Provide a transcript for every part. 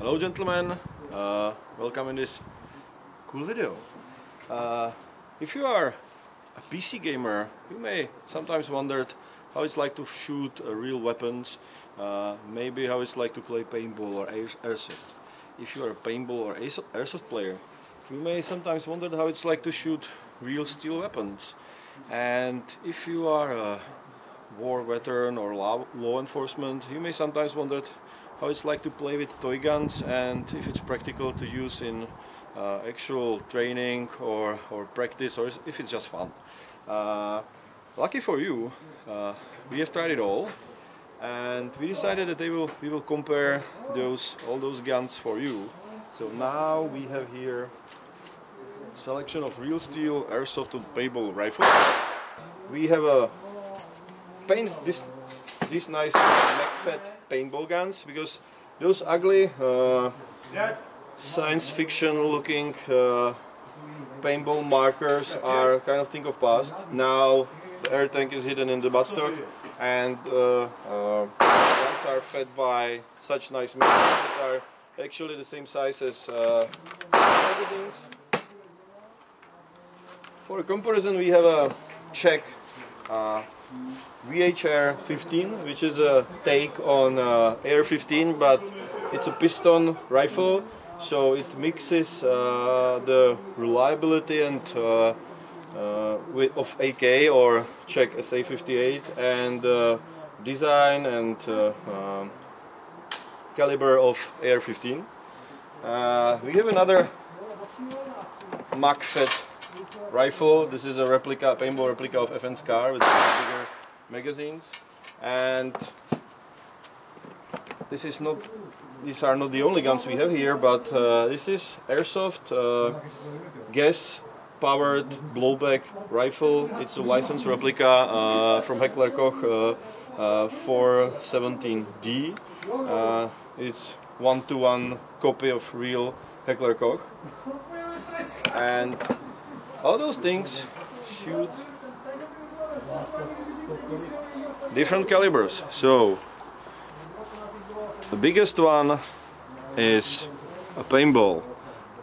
Hello gentlemen, welcome in this cool video. If you are a PC gamer, you may sometimes wonder how it's like to shoot real weapons, maybe how it's like to play paintball or airsoft. If you are a paintball or airsoft player, you may sometimes wonder how it's like to shoot real steel weapons. And if you are a war veteran or law enforcement, you may sometimes wonder how it's like to play with toy guns and if it's practical to use in actual training or practice, or if it's just fun. Lucky for you, we have tried it all, and we decided that we will compare all those guns for you. So now we have here a selection of real steel airsoft and paintball rifles. We have a these nice neck-fed paintball guns, because those ugly science fiction looking paintball markers are kind of thing of past. Now the air tank is hidden in the buttstock, and guns are fed by such nice magazines that are actually the same size as magazines. For a comparison, we have a Czech VHR 15, which is a take on Air 15, but it's a piston rifle, so it mixes the reliability and of AK or Czech SA58 and design and caliber of Air 15. We have another mag-fed rifle. This is a replica, paintball replica of FN Scar with bigger magazines, and these are not the only guns we have here, but this is Airsoft gas-powered blowback rifle. It's a licensed replica from Heckler Koch 417D. It's 1-to-1 copy of real Heckler Koch, and all those things shoot different calibers. So the biggest one is a paintball.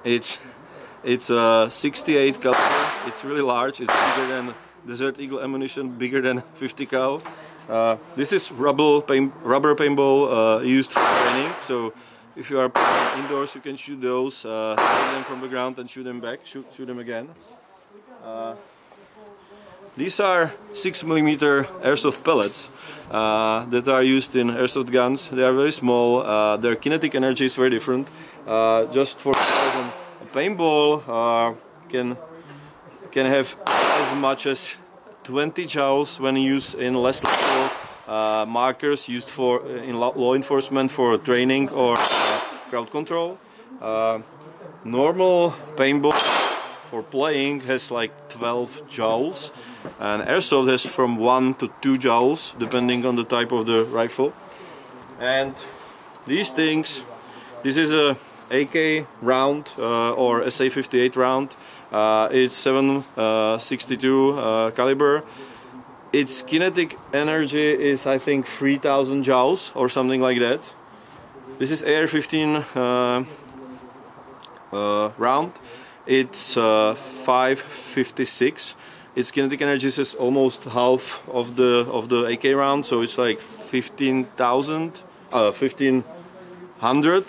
It's a 68 caliber. It's really large. It's bigger than Desert Eagle ammunition, bigger than 50 cal. This is rubber paintball used for training. So if you are indoors, you can shoot those, take them from the ground and shoot them back, shoot them again. These are 6mm airsoft pellets that are used in airsoft guns. They are very small, their kinetic energy is very different. Just for comparison, a paintball can have as much as 20 joules when used in less lethal markers used in law enforcement for training or crowd control. Normal paintball for playing has like 12 joules, and airsoft has from 1 to 2 joules depending on the type of the rifle. And these things, this is a AK round or SA58 round. It's 7.62 caliber. Its kinetic energy is, I think, 3000 joules or something like that. This is Air 15 round. It's 556. Its kinetic energy is almost half of the AK round, so it's like 1500.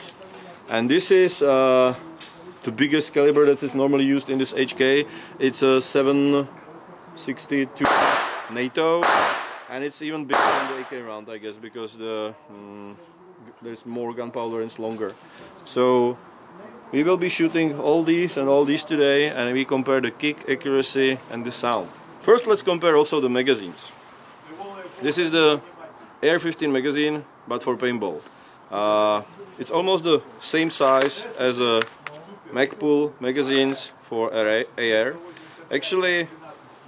And this is the biggest caliber that is normally used in this HK. It's a 7.62 NATO, and it's even bigger than the AK round, I guess, because there's more gunpowder and it's longer. So we will be shooting all these today, and we compare the kick, accuracy and the sound. First, let's compare also the magazines. This is the Air 15 magazine, but for paintball. It's almost the same size as a Magpul magazines for AR. Actually,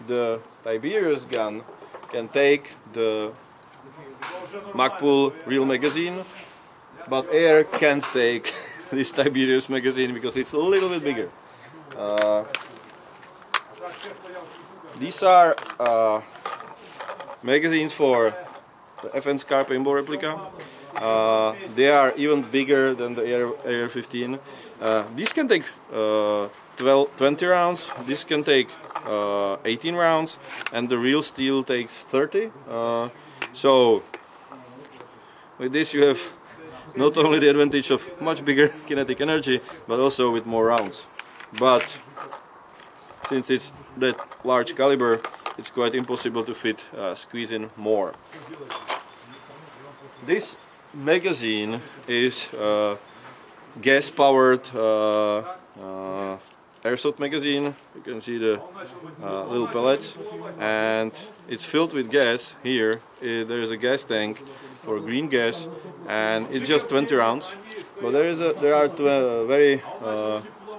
the Tiberius gun can take the Magpul real magazine, but AR can't take this Tiberius magazine because it's a little bit bigger. These are magazines for the FN Scar paintball replica. They are even bigger than the AR-15. This can take 20 rounds, this can take 18 rounds, and the real steel takes 30. So with this you have not only the advantage of much bigger kinetic energy, but also with more rounds. But since it's that large caliber, it's quite impossible to fit, squeeze in more. This magazine is gas-powered airsoft magazine. You can see the little pellets, and it's filled with gas. Here there is a gas tank for green gas, and it's just 20 rounds. But there are very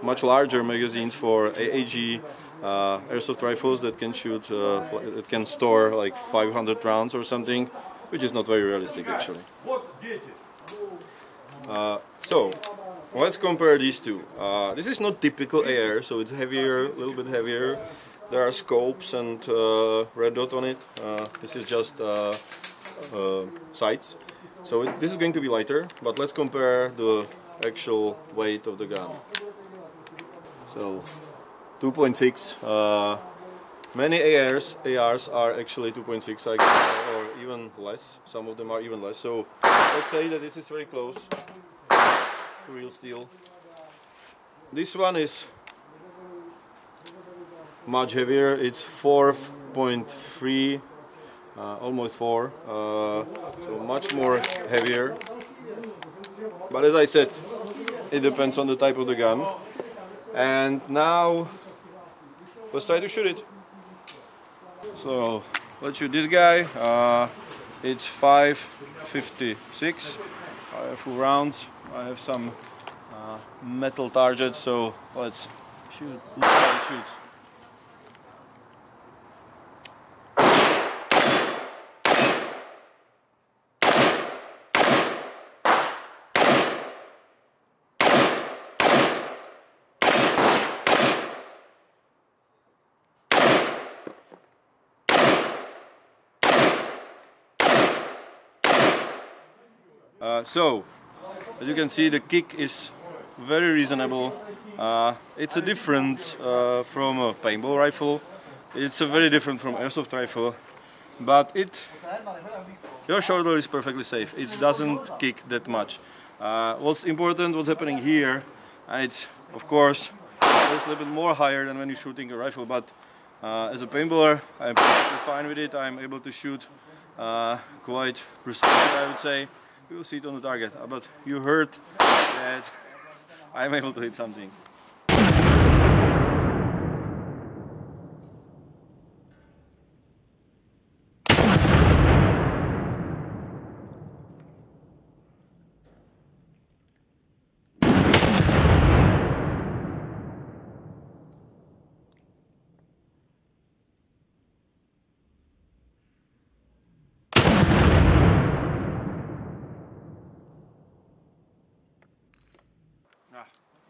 much larger magazines for AAG airsoft rifles that can shoot, it can store like 500 rounds or something, which is not very realistic actually. So let's compare these two. This is not typical AR, so it's heavier, a little bit heavier. There are scopes and red dot on it. This is just sights. So this is going to be lighter, but let's compare the actual weight of the gun. So 2.6. Many ARs are actually 2.6, or even less. Some of them are even less. So let's say that this is very close to real steel. This one is much heavier. It's 4.3, almost 4. So much more heavier. But as I said, it depends on the type of the gun. And now let's try to shoot it. So let's shoot this guy. It's 5.56. I have full rounds. I have some metal targets, so let's shoot. Let's try to shoot. So, as you can see, the kick is very reasonable. It's a different from a paintball rifle. It's a very different from airsoft rifle, but your shoulder is perfectly safe. It doesn't kick that much. What's important, what's happening here, and it's of course a little bit more higher than when you're shooting a rifle. But as a paintballer, I'm perfectly fine with it. I'm able to shoot quite precisely, I would say. You will see it on the target, but you heard that I'm able to hit something.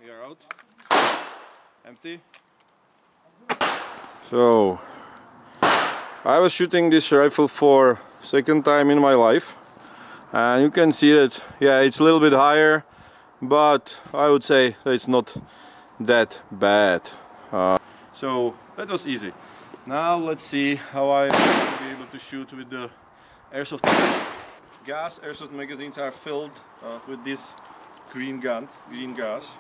We are out. Empty. So I was shooting this rifle for second time in my life, and you can see that, yeah, it's a little bit higher, but I would say that it's not that bad. So that was easy. Now let's see how I will be able to shoot with the airsoft gas. Airsoft magazines are filled with this green gas.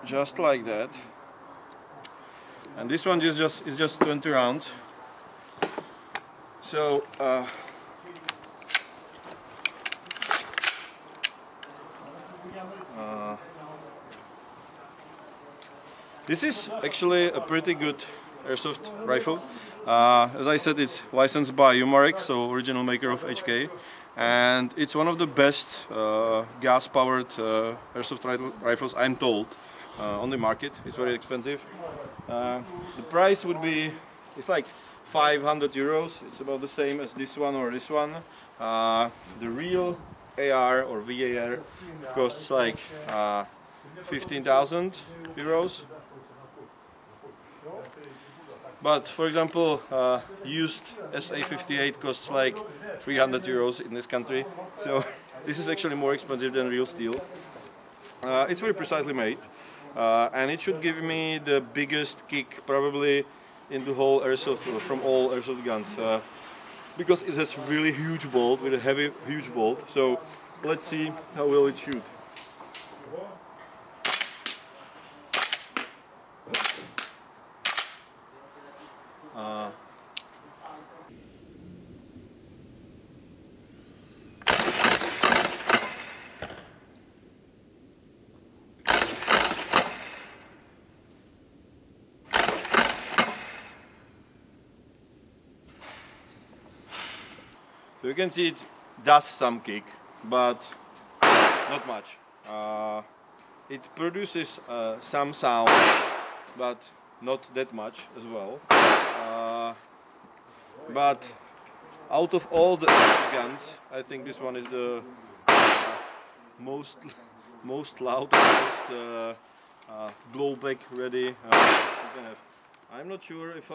Just like that, and this one is just 20 rounds. So this is actually a pretty good airsoft rifle. As I said, it's licensed by Umarek, so original maker of HK, and it's one of the best gas-powered airsoft rifles, I'm told, on the market. It's very expensive. The price would be, it's like 500 euros. It's about the same as this one or this one. The real AR or VAR costs like 15,000 euros. But for example, used SA58 costs like 300 euros in this country, so this is actually more expensive than real steel. It's very precisely made, and it should give me the biggest kick probably in the whole airsoft, from all airsoft guns, because it has really huge bolt, with a heavy, huge bolt. So let's see how will it shoot. So you can see it does some kick, but not much. It produces some sound, but not that much as well. But out of all the guns, I think this one is the most loud, most blowback ready you can have. I'm not sure if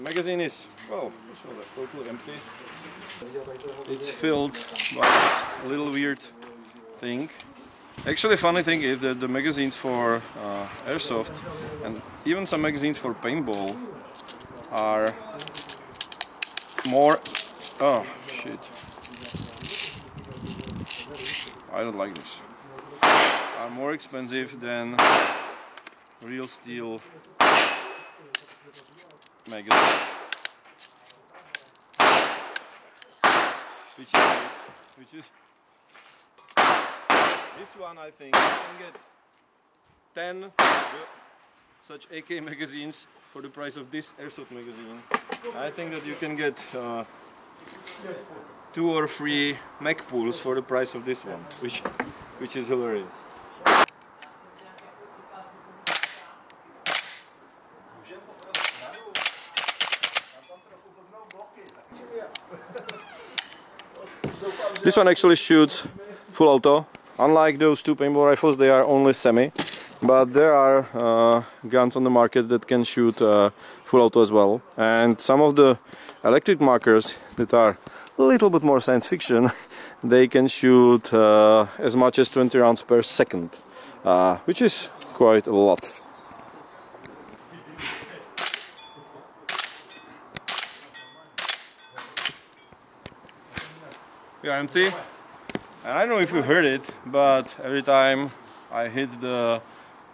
magazine is, well, totally empty. It's filled by this little weird thing. Actually, funny thing is that the magazines for Airsoft and even some magazines for Paintball are more... oh shit. I don't like this. Are more expensive than real steel magazines. Which is this one. I think you can get 10 such AK magazines for the price of this Airsoft magazine. I think that you can get 2 or 3 mag pools for the price of this one, which is hilarious. This one actually shoots full auto. Unlike those two paintball rifles, they are only semi. But there are guns on the market that can shoot full auto as well. And some of the electric markers that are a little bit more science fiction, they can shoot as much as 20 rounds per second, which is quite a lot. We are empty, and I don't know if you heard it, but every time I hit the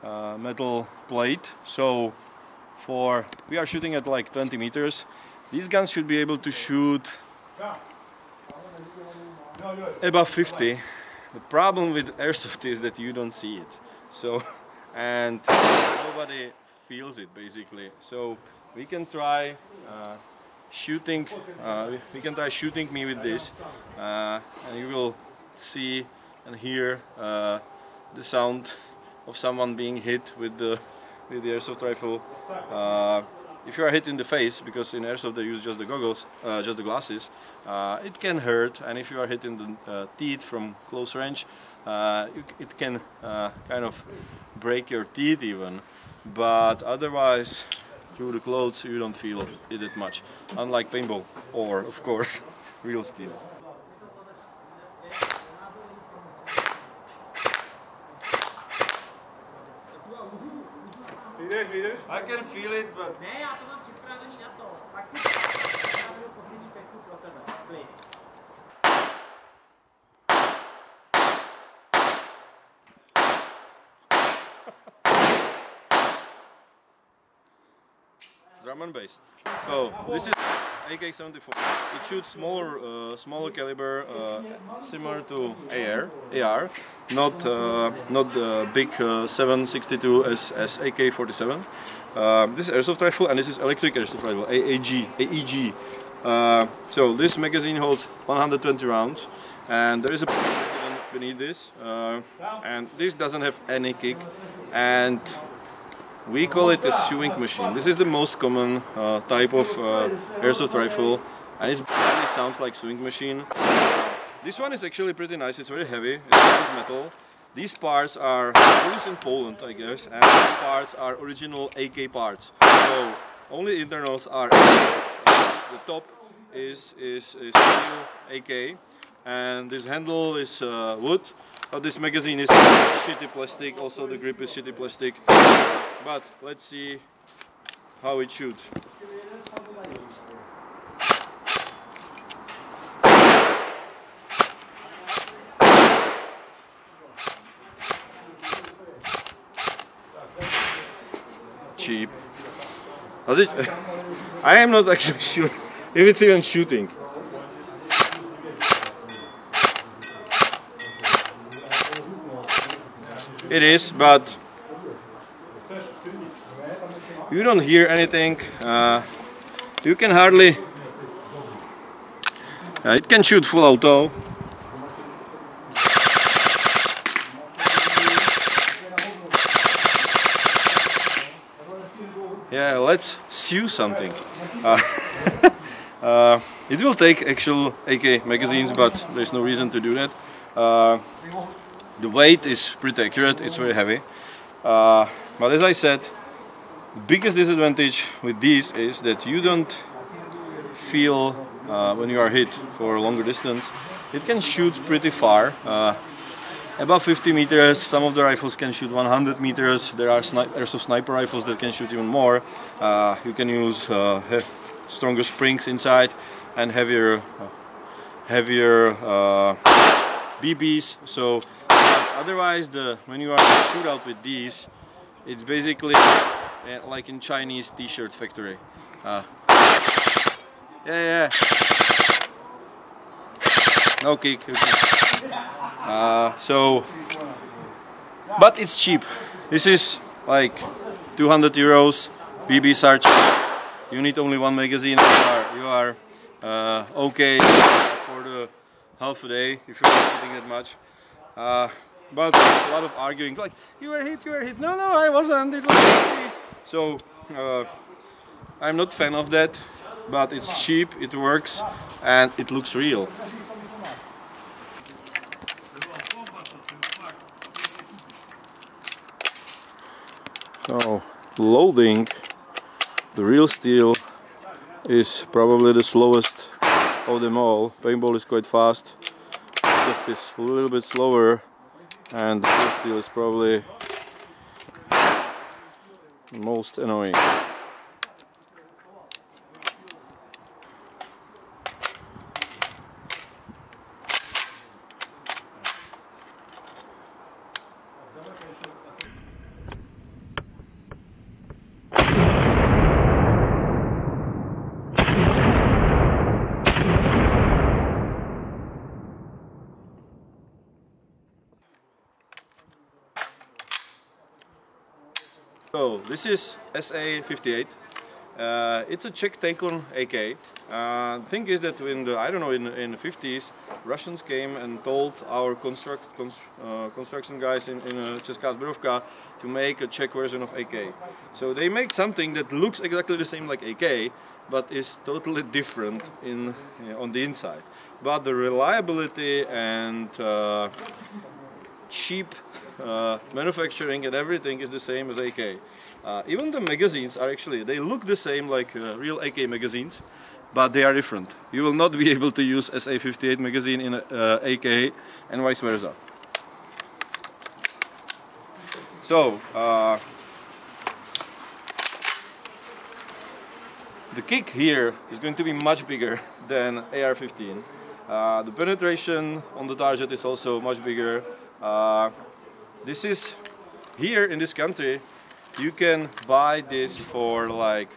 metal plate, so we are shooting at like 20 meters, these guns should be able to shoot above 50. The problem with Airsoft is that you don't see it, so, and nobody feels it basically, so we can try shooting me with this, and you will see and hear the sound of someone being hit with the airsoft rifle. If you are hit in the face, because in airsoft they use just the goggles, just the glasses, it can hurt, and if you are hit in the teeth from close range, it can kind of break your teeth even, but otherwise through the clothes you don't feel it that much, unlike paintball or, of course, real steel. I can feel it, but... Ne, já to mám připravený na to. Pak si připravenou poslední pěchu pro tebe. Klid. Drum and bass. So this is AK-74. It shoots smaller caliber, similar to AR, not the big 7.62 as AK-47. This is airsoft rifle, and this is electric airsoft rifle, AEG. So this magazine holds 120 rounds, and there is a beneath this, and this doesn't have any kick, and we call it a sewing machine. This is the most common type of airsoft rifle, and it really sounds like sewing machine. This one is actually pretty nice. It's very heavy. It's metal, these parts are produced in Poland, I guess, and these parts are original AK parts. So only internals are the top is steel AK, and this handle is wood. But this magazine is shitty plastic. Also, the grip is shitty plastic. But let's see how it shoots. Cheap. Does it? I am not actually sure if it's even shooting. It is, but you don't hear anything. You can hardly. It can shoot full auto. Yeah, let's sew something. It will take actual AK magazines, but there's no reason to do that. The weight is pretty accurate, it's very heavy. But as I said, the biggest disadvantage with these is that you don't feel when you are hit for a longer distance. It can shoot pretty far. Above 50 meters, some of the rifles can shoot 100 meters. There are airsoft sniper rifles that can shoot even more. You can use stronger springs inside and heavier BBs. So otherwise, when you are in a shootout with these, it's basically like in Chinese t-shirt factory. Yeah. No kick. But it's cheap. This is like 200 euros. BBs are cheap. You need only one magazine. You are okay for the half a day if you're not shooting that much. But a lot of arguing, like you were hit. No, I wasn't. It was easy. So I'm not a fan of that. But it's cheap. It works, and it looks real. So, loading the real steel is probably the slowest of them all. Paintball is quite fast, Airsoft is a little bit slower, and the real steel is probably the most annoying. So this is SA-58. It's a Czech take-on AK. The thing is that in the in the 50s, Russians came and told our construction guys in Česká Zbrojovka to make a Czech version of AK. So they make something that looks exactly the same like AK, but is totally different on the inside. But the reliability and cheap manufacturing and everything is the same as AK. Even the magazines are they look the same like real AK magazines, but they are different. You will not be able to use SA-58 magazine in AK and vice versa. So the kick here is going to be much bigger than AR-15. The penetration on the target is also much bigger. This is here in this country. You can buy this for like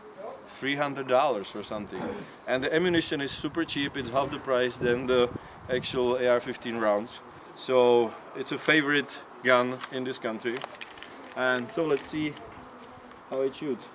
$300 or something, and the ammunition is super cheap. It's half the price than the actual AR-15 rounds. So it's a favorite gun in this country. And so let's see how it shoots.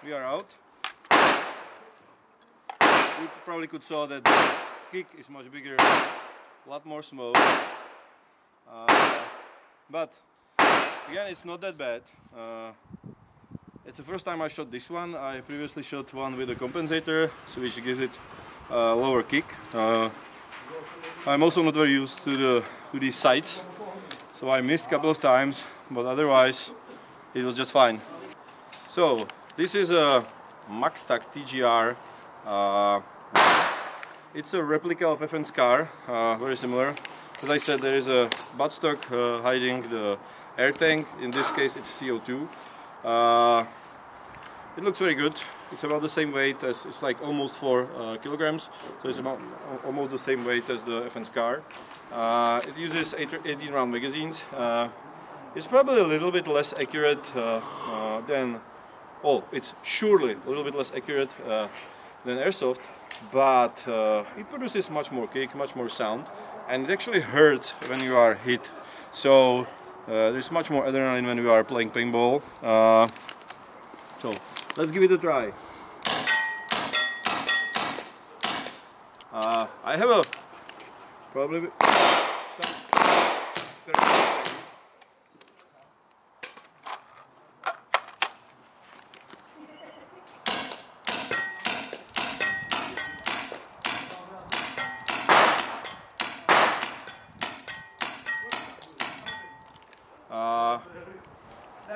we are out. You probably could saw that the kick is much bigger, a lot more smoke. But again, it's not that bad. It's the first time I shot this one. I previously shot one with a compensator, so which gives it a lower kick. I'm also not very used to these sights, so I missed a couple of times, but otherwise it was just fine. So this is a Maxtac TGR. It's a replica of FN Scar, very similar. As I said, there is a buttstock hiding the air tank. In this case it's CO2. It looks very good. It's about the same weight as, it's like almost 4 kilograms, so it's about almost the same weight as the FN Scar. It uses 18 round magazines. It's probably a little bit less accurate than, well, it's surely a little bit less accurate than Airsoft, but it produces much more kick, much more sound, and it actually hurts when you are hit. So there's much more adrenaline when we are playing paintball. So let's give it a try. I have a probably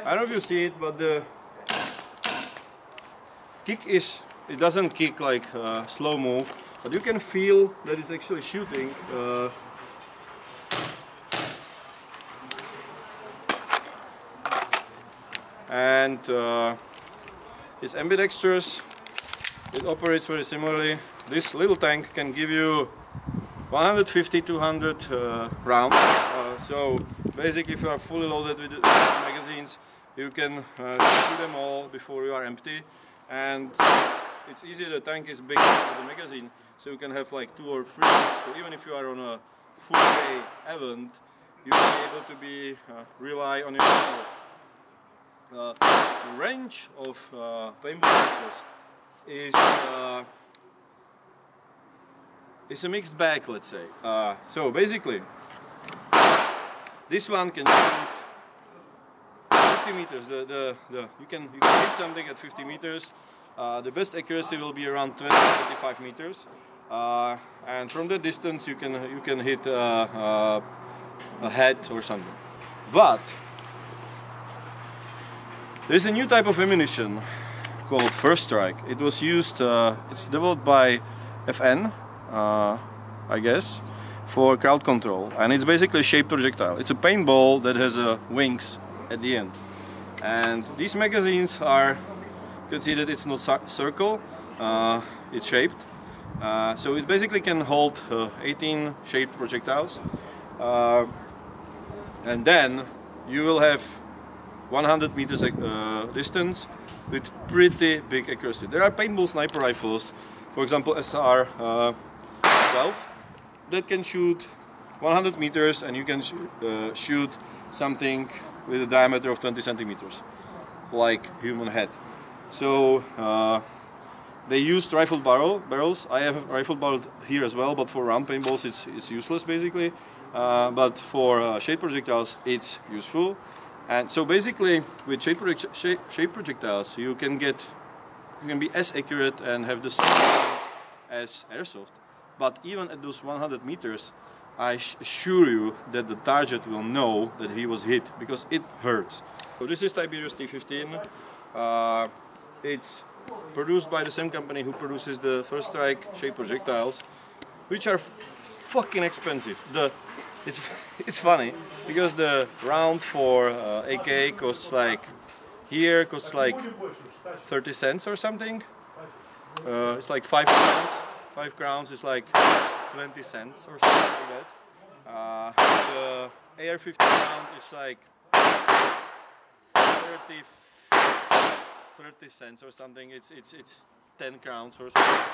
I don't know if you see it, but the kick is, it doesn't kick like a slow move, but you can feel that it's actually shooting. And it's ambidextrous, it operates very similarly. This little tank can give you 150-200 rounds. So basically if you are fully loaded with magazines, you can shoot them all before you are empty. And it's easy, the tank is big as a magazine, so you can have like 2 or 3. So even if you are on a full day event, you will be able to rely on yourself. The range of paintball rifles is a mixed bag, let's say. So basically, this one can shoot 50 meters. You can hit something at 50 meters. The best accuracy will be around 20-25 meters, and from that distance you can hit a head or something. But there is a new type of ammunition called First Strike. It was used. It's developed by FN, I guess, for crowd control, and it's basically a shaped projectile. It's a paintball that has wings at the end, and these magazines are, you can see that it's not circle, it's shaped, so it basically can hold 18 shaped projectiles, and then you will have 100 meters distance with pretty big accuracy. There are paintball sniper rifles, for example SR-12, that can shoot 100 meters, and you can shoot something with a diameter of 20 centimeters, like human head. So they used rifled barrels. I have a rifled barrel here as well, but for round paintballs it's useless basically. But for shaped projectiles it's useful. And so basically with shaped projectiles you can be as accurate and have the same results as Airsoft. But even at those 100 meters, I assure you that the target will know that he was hit, because it hurts. So this is Tiberius T15. It's produced by the same company who produces the First Strike shaped projectiles, which are fucking expensive. It's funny because the round for AK costs like 30 cents or something. It's like 5 crowns. 5 crowns is like 20 cents or something like that. The AR-15 round is like 30 cents or something. It's 10 crowns or something.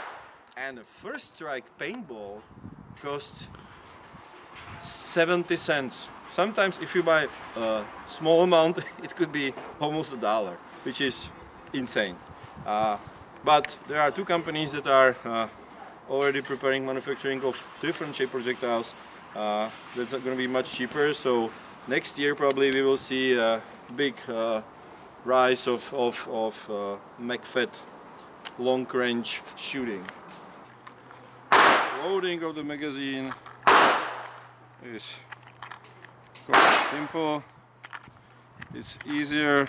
And the First Strike paintball costs 70 cents. Sometimes if you buy a small amount, it could be almost $1, which is insane. But there are two companies that are already preparing manufacturing of different shape projectiles. That's going to be much cheaper, so next year probably we will see a big rise of MagFed long range shooting. Loading of the magazine is quite simple. It's easier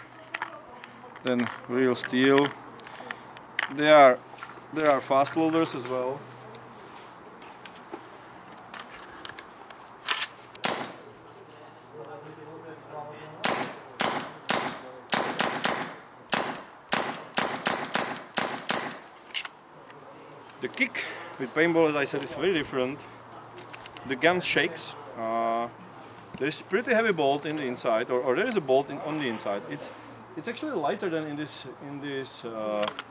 than real steel. There are fast loaders as well. The kick with paintball, as I said, is very different. The gun shakes. There's pretty heavy bolt in the inside, or there is a bolt on the inside. It's actually lighter than in this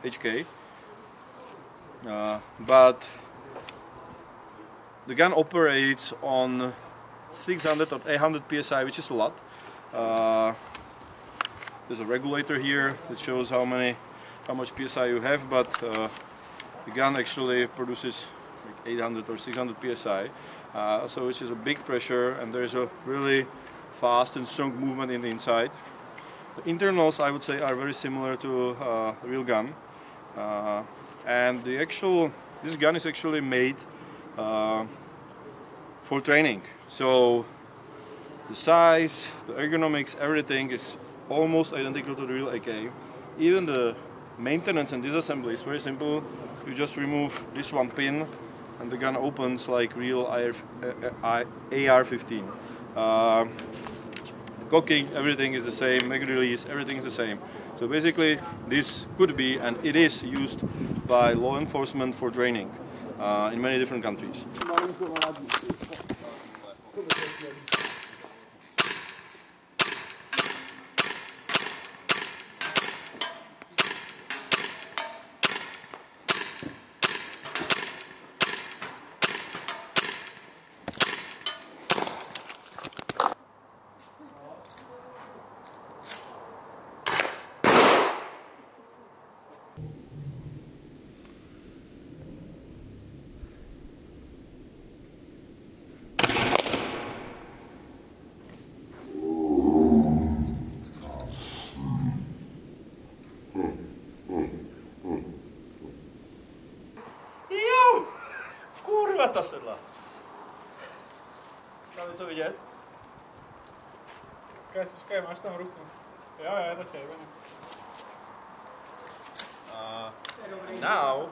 HK, but the gun operates on 600 or 800 psi, which is a lot. There's a regulator here that shows how much psi you have, but the gun actually produces like 800 or 600 psi, so which is a big pressure, and there's a really fast and strong movement in the inside. The internals, I would say, are very similar to a real gun, and this gun is actually made for training. So the size, the ergonomics, everything is almost identical to the real AK. Even the maintenance and disassembly is very simple. You just remove this one pin and the gun opens like real AR-15. Cocking, everything is the same, mag release, everything is the same. So basically this could be, and it is, used by law enforcement for training in many different countries. Kurva sedla. Tam něco vidět? Počkej, máš tam ruku. Jo, je to červený. Now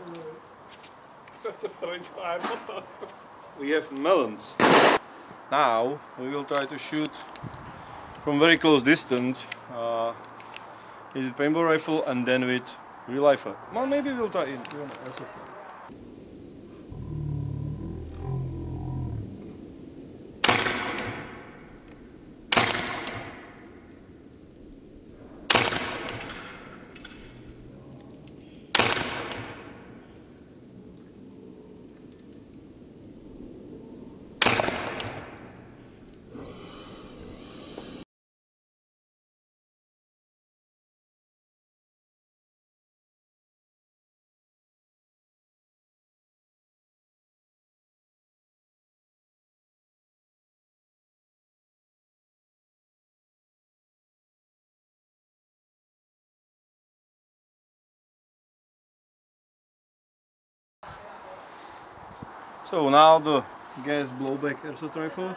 we have melons. Now we will try to shoot from very close distance with paintball rifle and then with real rifle. Well, maybe we'll try it. So now the gas blowback airsoft rifle.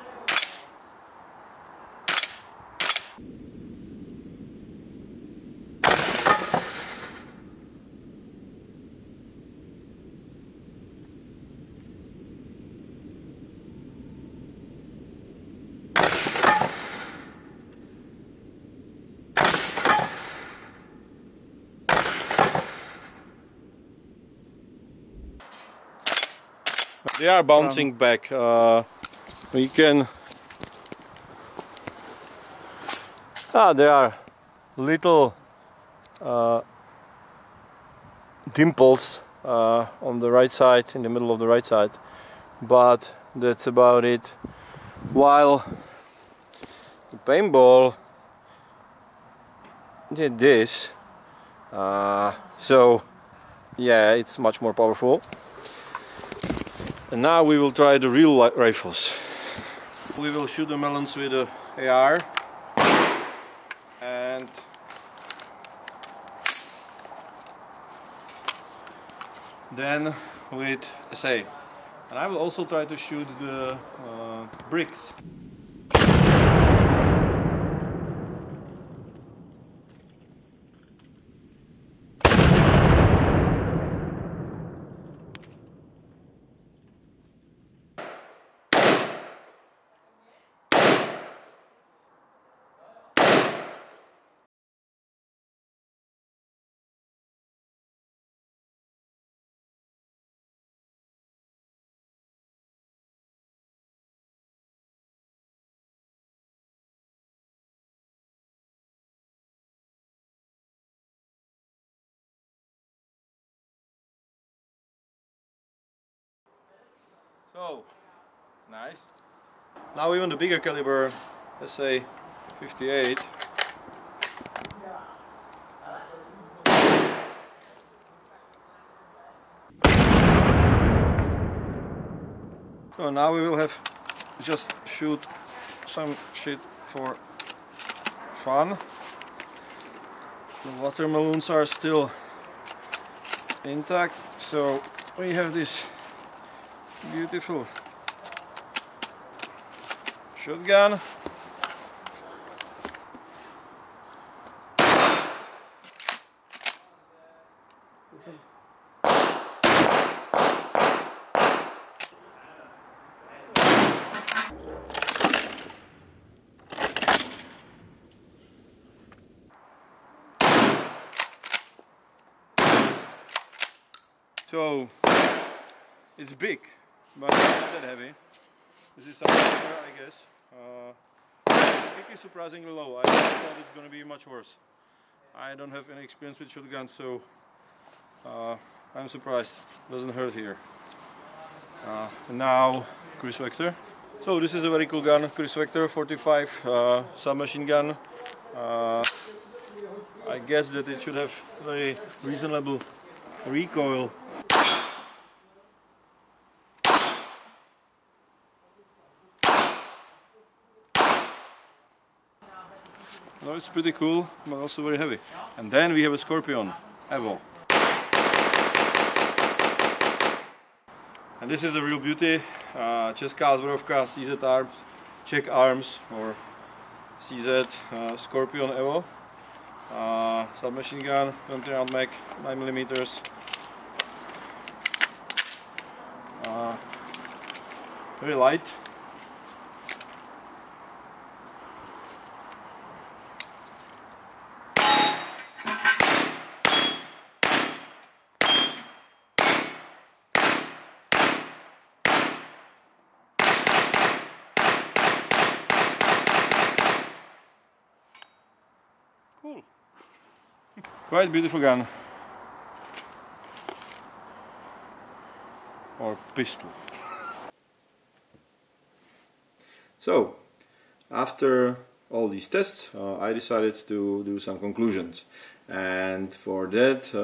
They are bouncing back. We can. There are little dimples on the right side, in the middle of the right side, but that's about it. While the paintball did this, so yeah, it's much more powerful. And now we will try the real rifles. We will shoot the melons with a AR and then with SA. And I will also try to shoot the bricks. So, nice. Now even the bigger caliber, let's say 58. So now we will have just shoot some shit for fun. The watermelons are still intact, so we have this beautiful shotgun. So it's big, but not that heavy. This is something I guess. The kick is surprisingly low. I thought it's going to be much worse. I don't have any experience with shotguns, so I'm surprised. Doesn't hurt here. And now Chris Vector. So this is a very cool gun, Chris Vector 45 submachine gun. I guess that it should have very reasonable recoil. No, it's pretty cool, but also very heavy. And then we have a Scorpion Evo. And this is a real beauty. Česká zbrojovka CZ arms, Czech arms or CZ Scorpion Evo. Submachine gun, 20 round mag, 9mm. Very light. Cool. Quite beautiful gun. Or pistol. So, after all these tests, I decided to do some conclusions. And for that,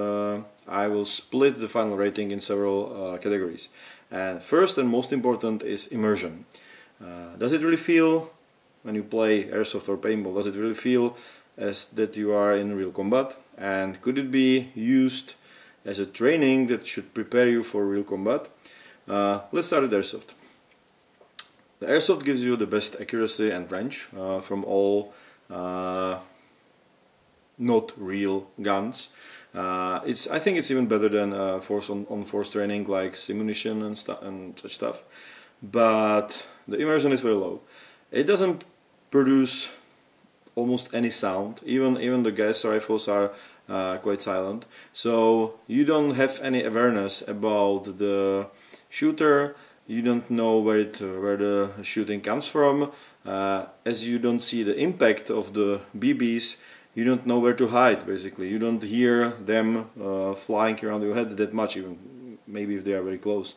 I will split the final rating in several categories. And first and most important is immersion. Does it really feel, when you play Airsoft or Paintball, does it really feel as that you are in real combat? And could it be used as a training that should prepare you for real combat? Let's start with Airsoft. The Airsoft gives you the best accuracy and range from all not real guns. I think it's even better than force on force training like simunition and such stuff. But the immersion is very low. It doesn't produce almost any sound. Even the gas rifles are quite silent. So you don't have any awareness about the shooter. You don't know where the shooting comes from. As you don't see the impact of the BBs, you don't know where to hide. Basically, you don't hear them flying around your head that much, even maybe if they are very close.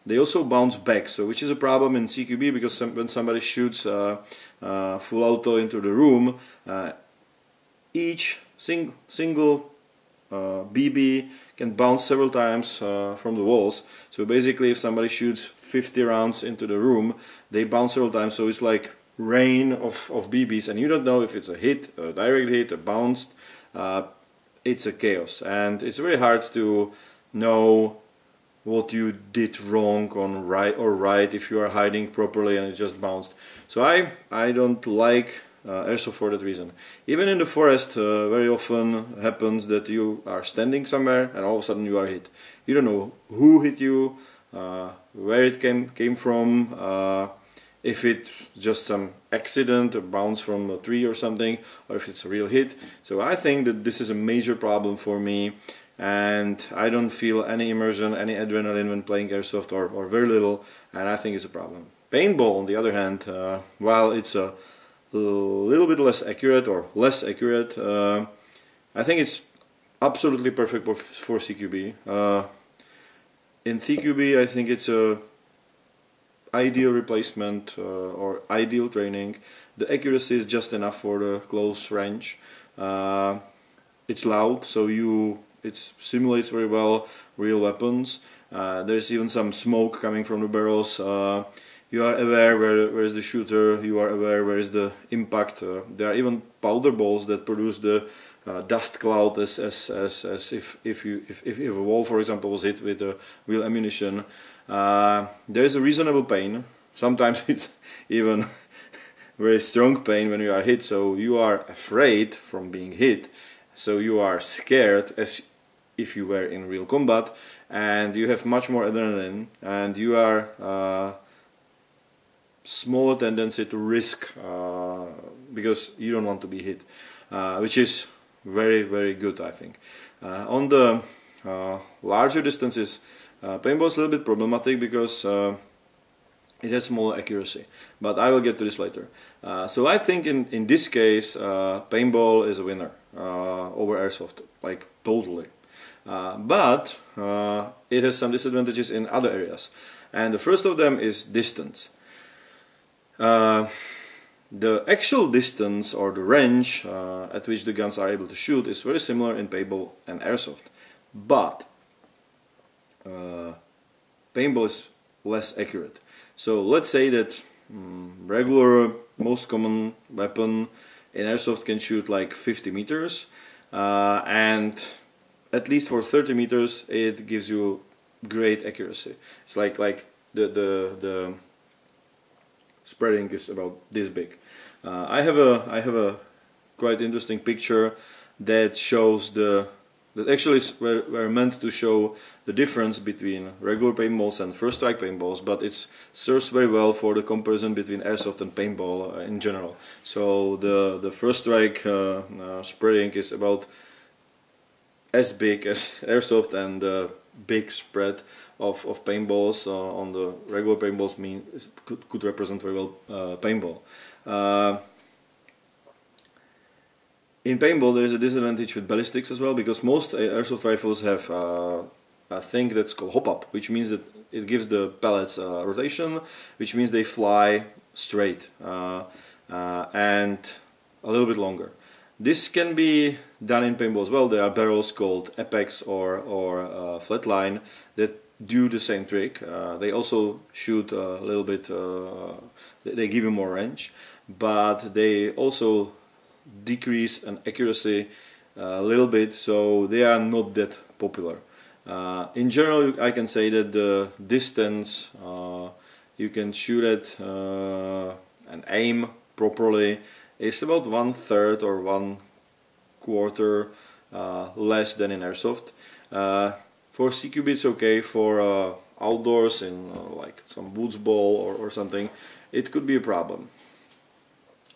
They also bounce back, so which is a problem in CQB, because when somebody shoots full auto into the room, each single BB can bounce several times from the walls. So basically if somebody shoots 50 rounds into the room, they bounce several times, so it's like rain of BBs, and you don't know if it's a hit, a direct hit, a bounce. It's a chaos, and it's very hard to know what you did wrong on right if you are hiding properly and it just bounced. So I don't like airsoft for that reason. Even in the forest, very often happens that you are standing somewhere and all of a sudden you are hit. You don't know who hit you, where it came from, if it's just some accident, a bounce from a tree or something, or if it's a real hit. So I think that this is a major problem for me, and I don't feel any immersion, any adrenaline when playing airsoft, or very little, and I think it's a problem. Paintball, on the other hand, while it's a little bit less accurate, I think it's absolutely perfect for CQB. In CQB, I think it's a ideal replacement or ideal training. The accuracy is just enough for the close range. It's loud, so it simulates very well real weapons. There's even some smoke coming from the barrels. You are aware where is the shooter, you are aware where is the impact. There are even powder balls that produce the dust cloud as if a wall, for example, was hit with real ammunition. There is a reasonable pain. Sometimes it's even very strong pain when you are hit, so you are afraid from being hit, so you are scared as if you were in real combat, and you have much more adrenaline, and you are smaller tendency to risk because you don't want to be hit, which is very, very good, I think. On the larger distances, paintball is a little bit problematic because it has smaller accuracy, but I will get to this later. So I think in this case paintball is a winner over airsoft, like totally. But it has some disadvantages in other areas, and the first of them is distance. The actual distance or the range at which the guns are able to shoot is very similar in paintball and airsoft, but paintball is less accurate. So let's say that regular, most common weapon in airsoft can shoot like 50 meters, and at least for 30 meters it gives you great accuracy. It's like the spreading is about this big. I have a quite interesting picture that shows that actually were meant to show the difference between regular paintballs and first strike paintballs, but it serves very well for the comparison between airsoft and paintball in general. So the first strike spreading is about as big as airsoft, and the big spread of paintballs on the regular paintballs could represent very well paintball. In paintball there is a disadvantage with ballistics as well, because most airsoft rifles have a thing that's called hop-up, which means that it gives the pellets rotation, which means they fly straight and a little bit longer. This can be done in paintball as well. There are barrels called apex or flatline that do the same trick. They also shoot a little bit, they give you more range, but they also decrease in accuracy a little bit, so they are not that popular. In general, I can say that the distance you can shoot at and aim properly is about 1/3 or 1/4 less than in airsoft. For CQB it's okay. For outdoors in like some woods ball or something, it could be a problem.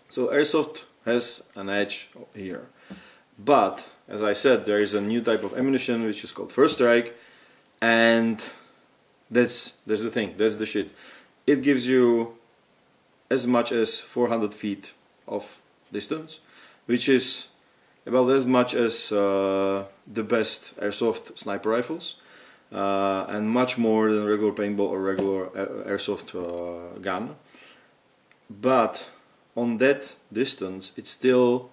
So airsoft has an edge here. But as I said, there is a new type of ammunition which is called first strike, and that's the thing, that's the shit. It gives you as much as 400 feet of distance, which is about as much as the best airsoft sniper rifles, and much more than regular paintball or regular airsoft gun. But on that distance it still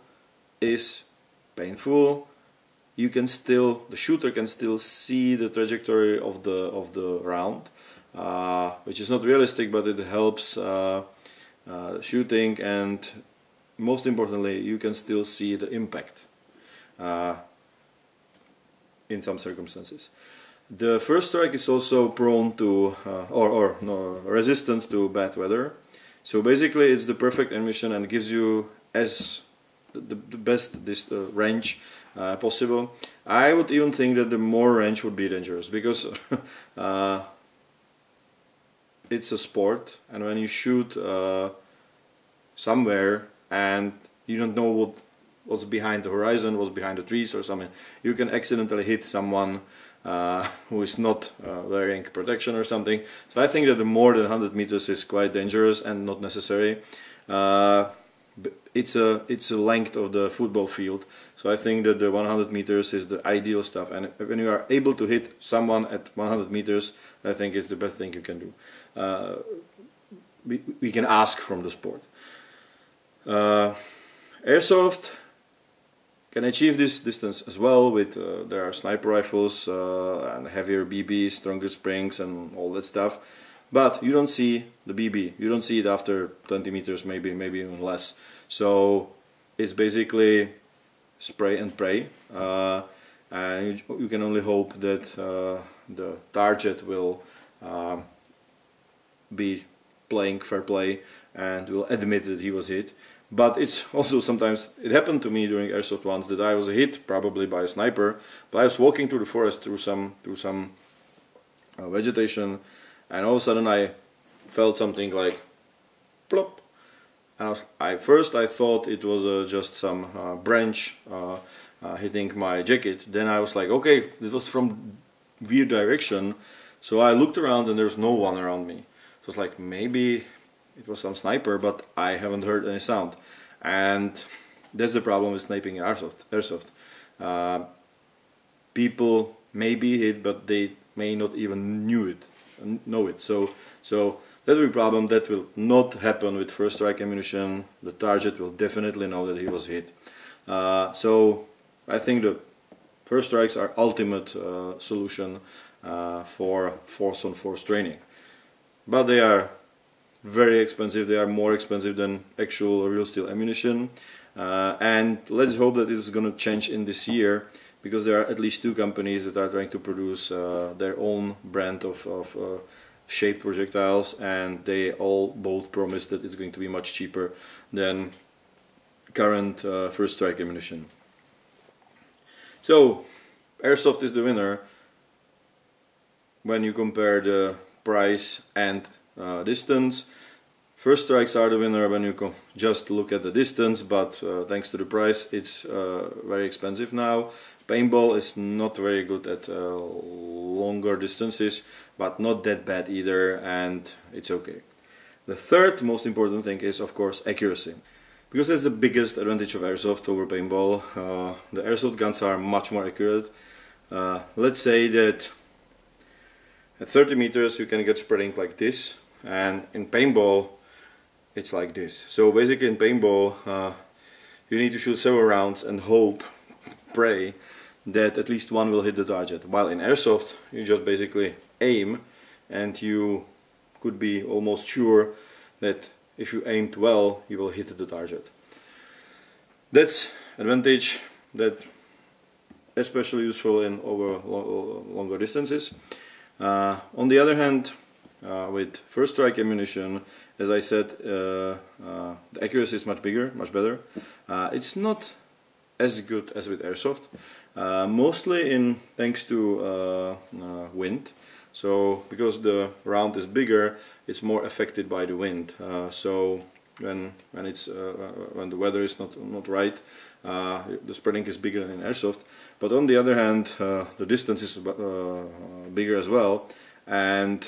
is painful. the shooter can still see the trajectory of the round, which is not realistic, but it helps shooting, and most importantly, you can still see the impact in some circumstances. The first strike is also prone to resistant to bad weather. So basically, it's the perfect ammunition and gives you the best range possible. I would even think that the more range would be dangerous, because it's a sport, and when you shoot somewhere and you don't know what's behind the horizon, what's behind the trees or something, you can accidentally hit someone who is not wearing protection or something. So I think that the more than 100 meters is quite dangerous and not necessary. It's a length of the football field, so I think that the 100 meters is the ideal stuff, and when you are able to hit someone at 100 meters, I think it's the best thing you can do. We can ask from the sport. Airsoft can achieve this distance as well with there are sniper rifles and heavier BBs, stronger springs and all that stuff, but you don't see the BB, you don't see it after 20 meters, maybe even less. So it's basically spray and pray, and you can only hope that the target will be playing fair play and will admit that he was hit. But it's also sometimes, it happened to me during Airsoft once that I was hit probably by a sniper, but I was walking through the forest through some vegetation, and all of a sudden I felt something like plop, and first I thought it was just some branch hitting my jacket. Then I was like, okay, this was from weird direction, so I looked around and there's no one around me. So it's like, maybe it was some sniper, but I haven't heard any sound. And that's the problem with sniping in Airsoft. People may be hit, but they may not even know it. So that will be a problem. That will not happen with first strike ammunition. The target will definitely know that he was hit. So I think the first strikes are ultimate solution for force-on-force training. But they are very expensive. They are more expensive than actual real steel ammunition, and let's hope that it is going to change in this year, because there are at least 2 companies that are trying to produce their own brand of shaped projectiles, and they both promise that it's going to be much cheaper than current first strike ammunition. So Airsoft is the winner when you compare the price and distance. First strikes are the winner when you just look at the distance, but thanks to the price, it's very expensive now. Paintball is not very good at longer distances, but not that bad either, and it's okay. The third most important thing is, of course, accuracy, because that's the biggest advantage of Airsoft over Paintball. The Airsoft guns are much more accurate. Let's say that at 30 meters you can get spreading like this, and in Paintball it's like this. So basically in Paintball you need to shoot several rounds and pray that at least one will hit the target, while in Airsoft you just basically aim, and you could be almost sure that if you aimed well you will hit the target. That's advantage that especially useful in over longer distances. On the other hand, with first strike ammunition, as I said, the accuracy is much better. It's not as good as with Airsoft, mostly thanks to wind. So because the round is bigger, it's more affected by the wind. So when the weather is not right, the spreading is bigger than in Airsoft. But on the other hand, the distance is bigger as well, and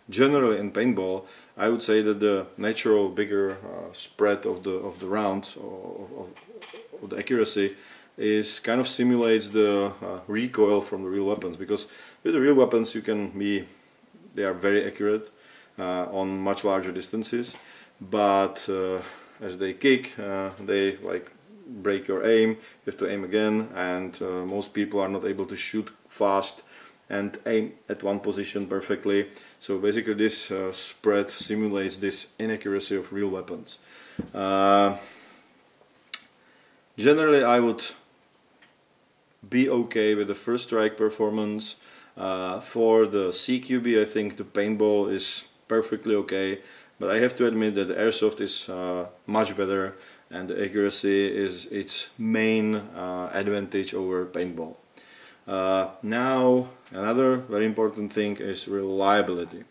generally in Paintball I would say that the natural bigger spread of the rounds, of the accuracy, is kind of simulates the recoil from the real weapons, because with the real weapons they are very accurate on much larger distances, but as they kick, they break your aim, you have to aim again, and most people are not able to shoot fast and aim at one position perfectly. So basically this spread simulates this inaccuracy of real weapons. Generally I would be okay with the first strike performance. For the CQB I think the paintball is perfectly okay, but I have to admit that the Airsoft is much better, and the accuracy is its main advantage over paintball. Now another very important thing is reliability.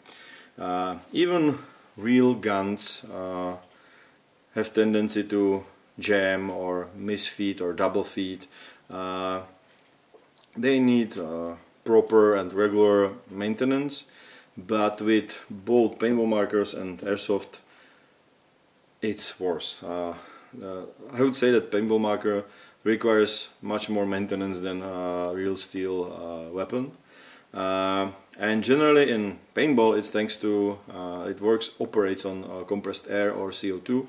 Even real guns have tendency to jam or misfeed or double feed. They need proper and regular maintenance, but with both paintball markers and Airsoft it's worse. I would say that paintball marker requires much more maintenance than a real steel weapon. And generally in paintball it's thanks to it operates on compressed air or CO2,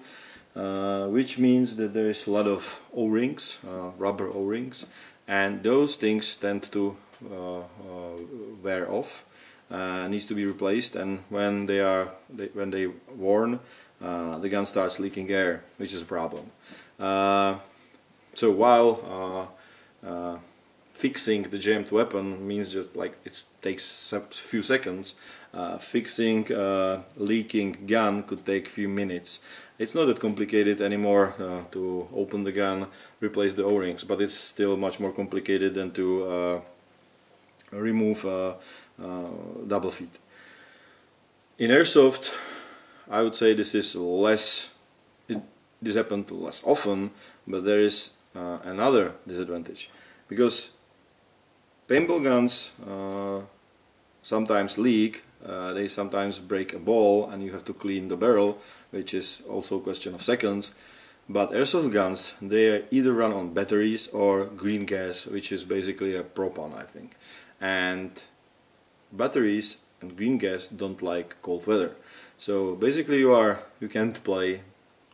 which means that there is a lot of O-rings, rubber O-rings, and those things tend to wear off, needs to be replaced, and when they worn, the gun starts leaking air, which is a problem. So while fixing the jammed weapon means just like it takes a few seconds, fixing a leaking gun could take a few minutes. It's not that complicated anymore to open the gun, replace the O-rings, but it's still much more complicated than to remove double feed. In Airsoft I would say this is this happens less often, but there is another disadvantage, because paintball guns sometimes leak, they sometimes break a ball and you have to clean the barrel, which is also a question of seconds. But Airsoft guns, they either run on batteries or green gas, which is basically a propane, I think. And batteries and green gas don't like cold weather. So basically you can't play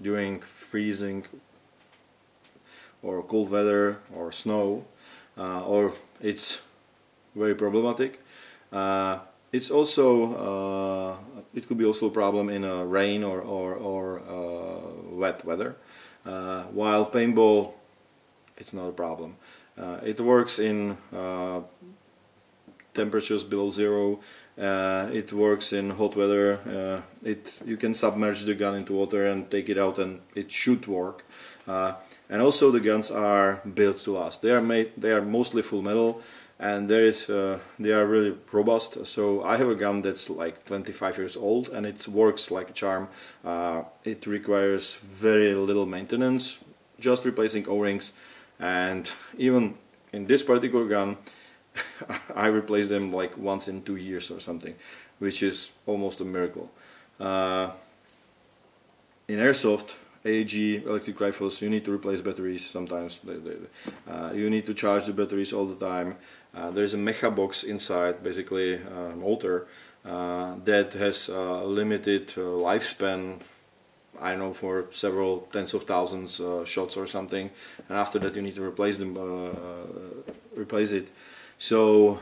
during freezing or cold weather or snow, or it's very problematic. It's also it could be also a problem in rain or wet weather. While paintball, it's not a problem. It works in temperatures below zero. It works in hot weather. You can submerge the gun into water and take it out, and it should work. And also the guns are built to last. They are mostly full metal, and they are really robust. So I have a gun that's like 25 years old and it works like a charm. It requires very little maintenance, just replacing O-rings, and even in this particular gun I replace them like once in 2 years or something, which is almost a miracle. In Airsoft, AEG electric rifles, you need to replace batteries sometimes. You need to charge the batteries all the time. There's a mecha box inside, basically a motor, that has a limited lifespan, I don't know, for several tens of thousands shots or something, and after that you need to replace it. So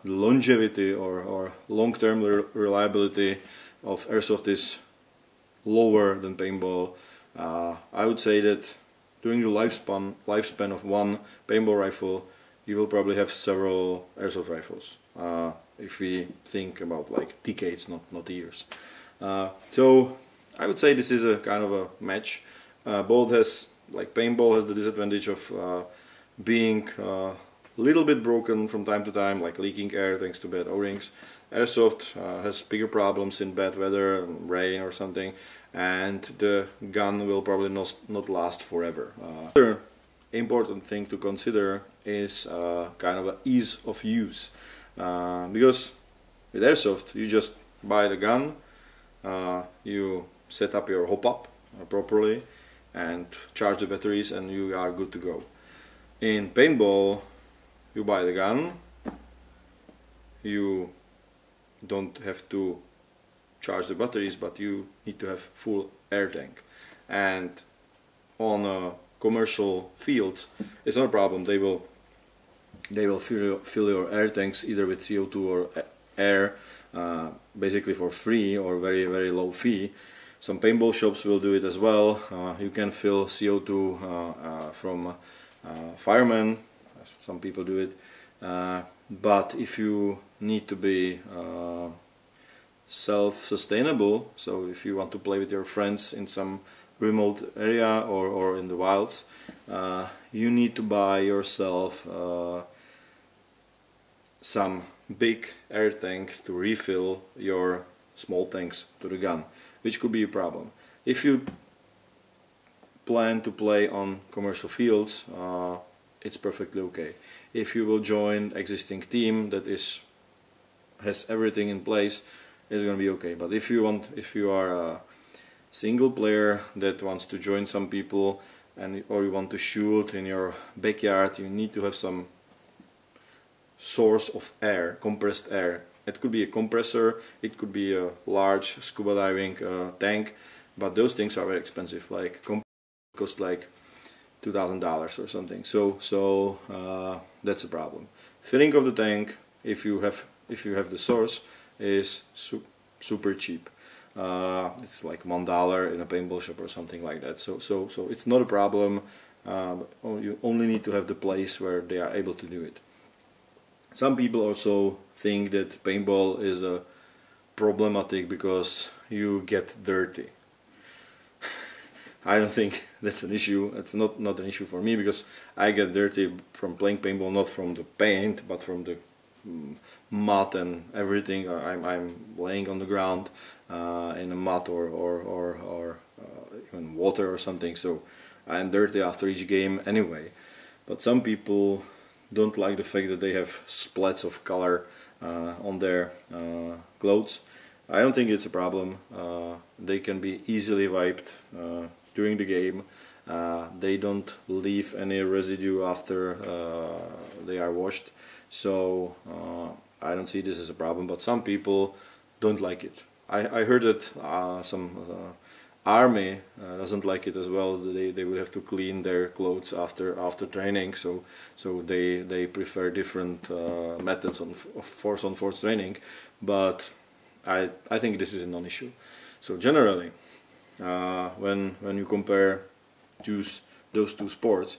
the longevity or long-term reliability of Airsoft is lower than paintball. I would say that during the lifespan of one paintball rifle, you will probably have several Airsoft rifles, if we think about like decades, not years. So I would say this is a kind of a match. Both has, like paintball has the disadvantage of being a little bit broken from time to time, like leaking air thanks to bad O-rings. Airsoft has bigger problems in bad weather, rain or something, and the gun will probably not last forever. Another important thing to consider is kind of ease of use, because with Airsoft you just buy the gun, you set up your hop-up properly and charge the batteries and you are good to go. In paintball, you buy the gun, you don't have to charge the batteries, but you need to have full air tank. And on a commercial fields, it's not a problem. They will fill your air tanks either with CO2 or air, basically for free or very, very low fee. Some paintball shops will do it as well. You can fill CO2 from firemen. Some people do it. But if you need to be self-sustainable, so if you want to play with your friends in some remote area or in the wilds, you need to buy yourself some big air tank to refill your small tanks to the gun, which could be a problem. If you plan to play on commercial fields, it's perfectly okay. If you will join existing team that has everything in place, it's gonna be okay. But if you are a single player that wants to join some people or you want to shoot in your backyard, you need to have some source of air, compressed air. It could be a compressor, it could be a large scuba diving tank, but those things are very expensive. Like cost like $2,000 or something. So that's a problem. Filling of the tank, if you have the source, is super cheap. It's like $1 in a paintball shop or something like that. So it's not a problem. You only need to have the place where they are able to do it. Some people also think that paintball is problematic because you get dirty. I don't think that's an issue. It's not an issue for me, because I get dirty from playing paintball, not from the paint, but from the mud and everything. I'm laying on the ground in a mud or even water or something, so I'm dirty after each game anyway. But some people don't like the fact that they have splats of color on their clothes. I don't think it's a problem. They can be easily wiped during the game. They don't leave any residue after they are washed, so I don't see this as a problem. But some people don't like it. I heard that some army doesn't like it as well. They will have to clean their clothes after training, so they prefer different methods of force on force training. But I think this is a non-issue. So generally, when you compare those two sports,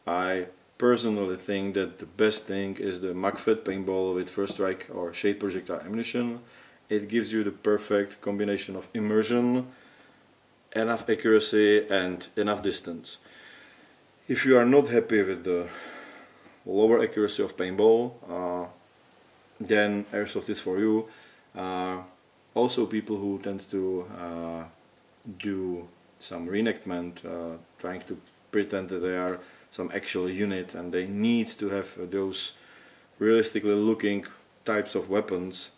I personally think that the best thing is the MagFed paintball with first strike or shade projectile ammunition. It gives you the perfect combination of immersion, enough accuracy and enough distance. If you are not happy with the lower accuracy of paintball, then Airsoft is for you. Also, people who tend to do some reenactment, trying to pretend that they are some actual unit and they need to have those realistically looking types of weapons,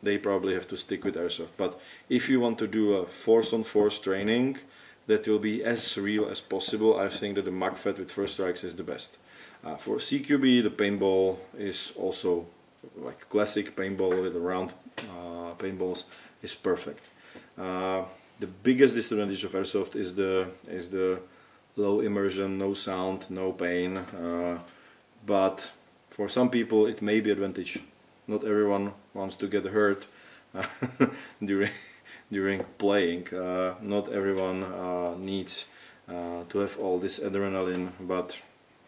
they probably have to stick with Airsoft. But if you want to do a force-on-force training that will be as real as possible, I think that the MagFed with first strikes is the best. For CQB, the paintball is also like classic paintball with the round paintballs is perfect. The biggest disadvantage of Airsoft is the low immersion, no sound, no pain. But for some people it may be advantage. Not everyone wants to get hurt during playing. Not everyone needs to have all this adrenaline, but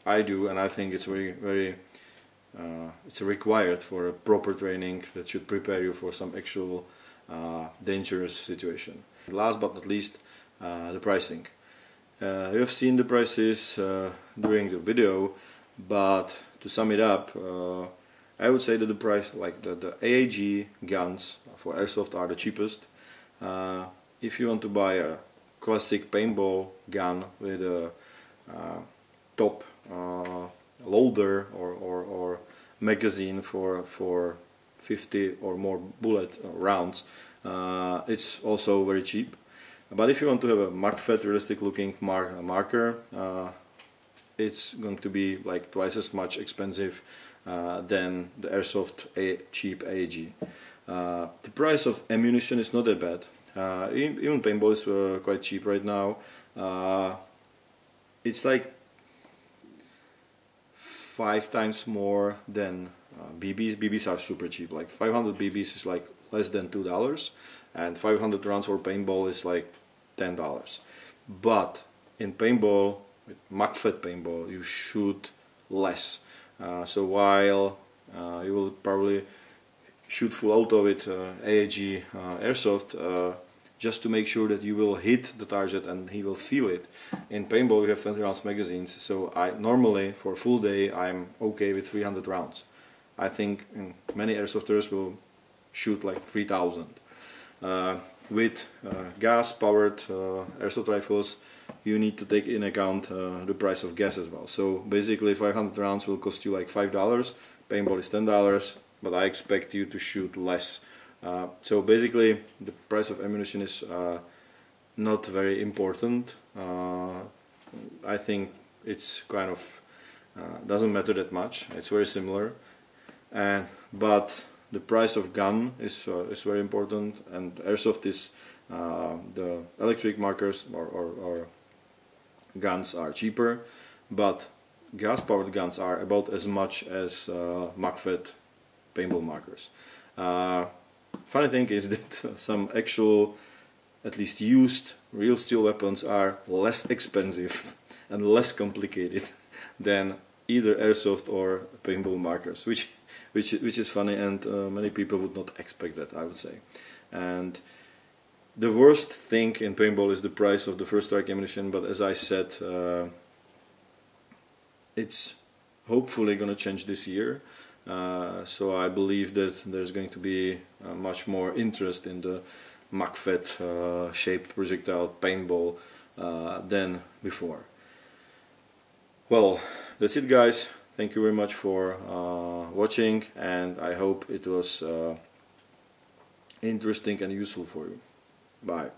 I do, and I think it's very it's required for a proper training that should prepare you for some actual dangerous situation. Last but not least, the pricing. You have seen the prices during the video, but to sum it up, I would say that the price, like the AAG guns for Airsoft, are the cheapest. If you want to buy a classic paintball gun with a top loader or magazine for 50 or more bullet rounds, it's also very cheap. But if you want to have a MagFed realistic looking marker, it's going to be like twice as much expensive than the Airsoft cheap AAG. The price of ammunition is not that bad. Even paintball is quite cheap right now. it's like 5 times more than BBs. BBs are super cheap, like 500 BBs is like less than $2, and 500 rounds for paintball is like $10. But in paintball, with MACFET paintball, you shoot less. So while you will probably shoot full auto with AAG Airsoft, just to make sure that you will hit the target and he will feel it. In paintball we have 20 rounds magazines, so I normally for a full day I'm okay with 300 rounds. I think many airsofters will shoot like 3000. With gas powered airsoft rifles you need to take in account the price of gas as well. So basically 500 rounds will cost you like $5, paintball is $10, but I expect you to shoot less. So basically the price of ammunition is not very important. I think it's kind of doesn't matter that much. It's very similar, but the price of gun is very important, and airsoft is the electric markers or guns are cheaper, but gas-powered guns are about as much as MACFET paintball markers. Funny thing is that some actual, at least used, real steel weapons are less expensive and less complicated than either airsoft or paintball markers, which is funny, and many people would not expect that, I would say. And the worst thing in paintball is the price of the first strike ammunition, but as I said, it's hopefully gonna change this year. So I believe that there's going to be much more interest in the MACFET shaped projectile paintball than before. Well, that's it guys. Thank you very much for watching, and I hope it was interesting and useful for you. Bye.